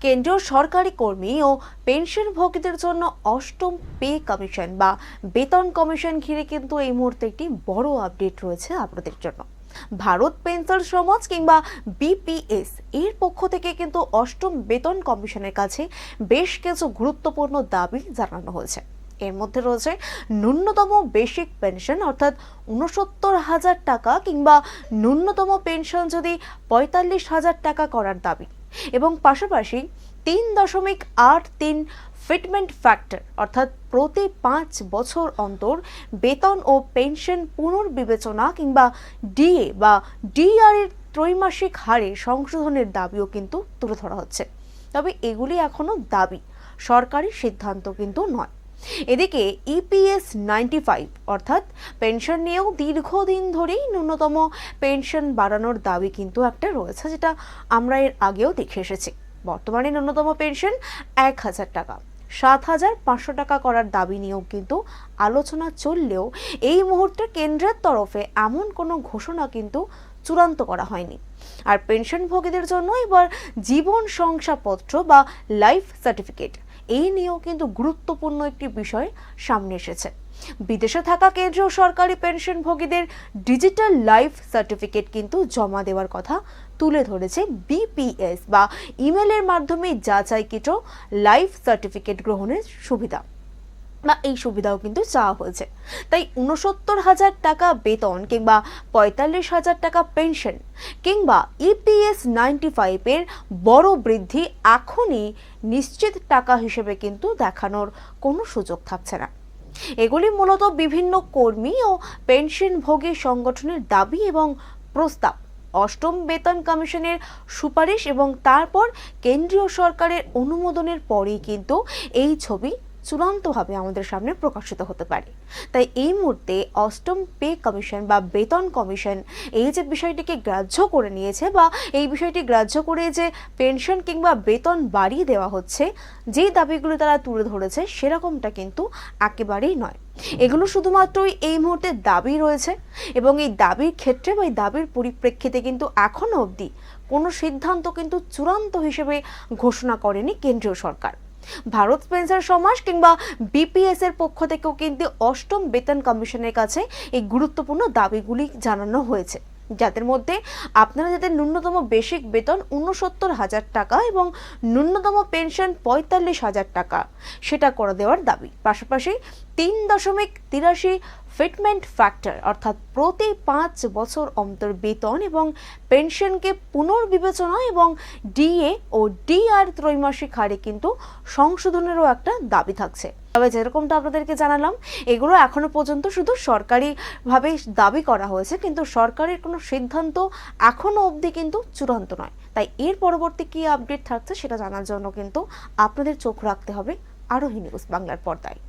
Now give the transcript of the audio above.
কেন্দ্রীয় সরকারি কর্মী ও পেনশনভোগীদের জন্য অষ্টম পে কমিশন বা বেতন কমিশন ঘিরে কিন্তু এই মুহূর্তে একটি বড় আপডেট রয়েছে আপনাদের জন্য। ভারত পেনশন সমাজ কিংবা বিপিএস এর পক্ষ থেকে কিন্তু অষ্টম বেতন কমিশনের কাছে বেশ কিছু গুরুত্বপূর্ণ দাবি জানানো হয়েছে। এর মধ্যে রয়েছে ন্যূনতম বেসিক পেনশন অর্থাৎ ৬৯,০০০ টাকা কিংবা ন্যূনতম পেনশন যদি ৪৫,০০০ টাকা করার দাবি, এবং পাশাপাশি ৩.৮৩ ফিটমেন্ট ফ্যাক্টর অর্থাৎ প্রতি ৫ বছর অন্তর বেতন ও পেনশন পুনর্বিবেচনা কিংবা ডিএ বা ডিআর এর ত্রৈমাসিক হারে সংশোধনের দাবিও কিন্তু তুলে ধরা হচ্ছে। তবে এগুলি এখনো দাবি, সরকারি সিদ্ধান্ত কিন্তু নয়। এদিকে ইপিএস 95 অর্থাৎ পেনশন নিয়েও দীর্ঘদিন ধরেই ন্যূনতম পেনশন বাড়ানোর দাবি কিন্তু একটা রয়েছে, যেটা আমরা এর আগেও দেখে এসেছি। বর্তমানে ন্যূনতম পেনশন ১,০০০ টাকা, ৭,৫০০ টাকা করার দাবি নিয়েও কিন্তু আলোচনা চললেও এই মুহূর্তে কেন্দ্রের তরফে এমন কোনো ঘোষণা কিন্তু চূড়ান্ত করা হয়নি। আর পেনশনভোগীদের জন্য এবার জীবন শংসাপত্র বা লাইফ সার্টিফিকেট এই নিয়েও কিন্তু গুরুত্বপূর্ণ একটি বিষয় সামনে এসেছে। বিদেশে থাকা কেন্দ্রীয় সরকারি পেনশনভোগীদের ডিজিটাল লাইফ সার্টিফিকেট কিন্তু জমা দেওয়ার কথা তুলে ধরেছে বিপিএস বা ইমেলের মাধ্যমে যাচাইকৃত লাইফ সার্টিফিকেট গ্রহণের সুবিধা, বা এই সুবিধাও কিন্তু চাওয়া হয়েছে। তাই ৬৯,০০০ টাকা বেতন কিংবা ৪৫,০০০ টাকা পেনশন কিংবা ইপিএস 95 এর বড় বৃদ্ধি এখনই নিশ্চিত টাকা হিসেবে কিন্তু দেখানোর কোনো সুযোগ থাকছে না। এগুলি মূলত বিভিন্ন কর্মী ও পেনশনভোগী সংগঠনের দাবি এবং প্রস্তাব। অষ্টম বেতন কমিশনের সুপারিশ এবং তারপর কেন্দ্রীয় সরকারের অনুমোদনের পরেই কিন্তু এই ছবি চূড়ান্তভাবে আমাদের সামনে প্রকাশিত হতে পারে। তাই এই মুহূর্তে অষ্টম পে কমিশন বা বেতন কমিশন এই যে বিষয়টিকে গ্রাহ্য করে নিয়েছে, বা এই বিষয়টি গ্রাহ্য করে যে পেনশন কিংবা বেতন বাড়িয়ে দেওয়া হচ্ছে, যে দাবিগুলো তারা তুলে ধরেছে সেরকমটা কিন্তু একেবারেই নয়। এগুলো শুধুমাত্রই এই মুহূর্তে দাবি রয়েছে, এবং এই দাবির ক্ষেত্রে বা এই দাবির পরিপ্রেক্ষিতে কিন্তু এখনো অবধি কোনো সিদ্ধান্ত কিন্তু চূড়ান্ত হিসেবে ঘোষণা করেনি কেন্দ্রীয় সরকার। ভারত পেনশন সমাজ কিংবা বিপিএস এর পক্ষ থেকেও কিন্তু অষ্টম বেতন কমিশনের কাছে এই গুরুত্বপূর্ণ দাবিগুলি জানানো হয়েছে, যাদের মধ্যে আপনারা যাদের ন্যূনতম বেসিক বেতন ৬৯,০০০ টাকা এবং ন্যূনতম পেনশন ৪৫,০০০ টাকা সেটা করে দেওয়ার দাবি, পাশাপাশি ৩.৮৩ ফিটমেন্ট ফ্যাক্টর অর্থাৎ প্রতি ৫ বছর অন্তর বেতন এবং পেনশনকে পুনর্বিবেচনা এবং ডিএ ও ডিআর ত্রৈমাসিক হারে কিন্তু সংশোধনেরও একটা দাবি থাকছে। তবে যেরকমটা আপনাদেরকে জানালাম, এগুলো এখনো পর্যন্ত শুধু সরকারিভাবে দাবি করা হয়েছে, কিন্তু সরকারের কোনো সিদ্ধান্ত এখনো অবধি কিন্তু চূড়ান্ত নয়। তাই এর পরবর্তী কি আপডেট থাকছে সেটা জানার জন্য কিন্তু আপনাদের চোখ রাখতে হবে আরোহী নিউজ বাংলার পর্দায়।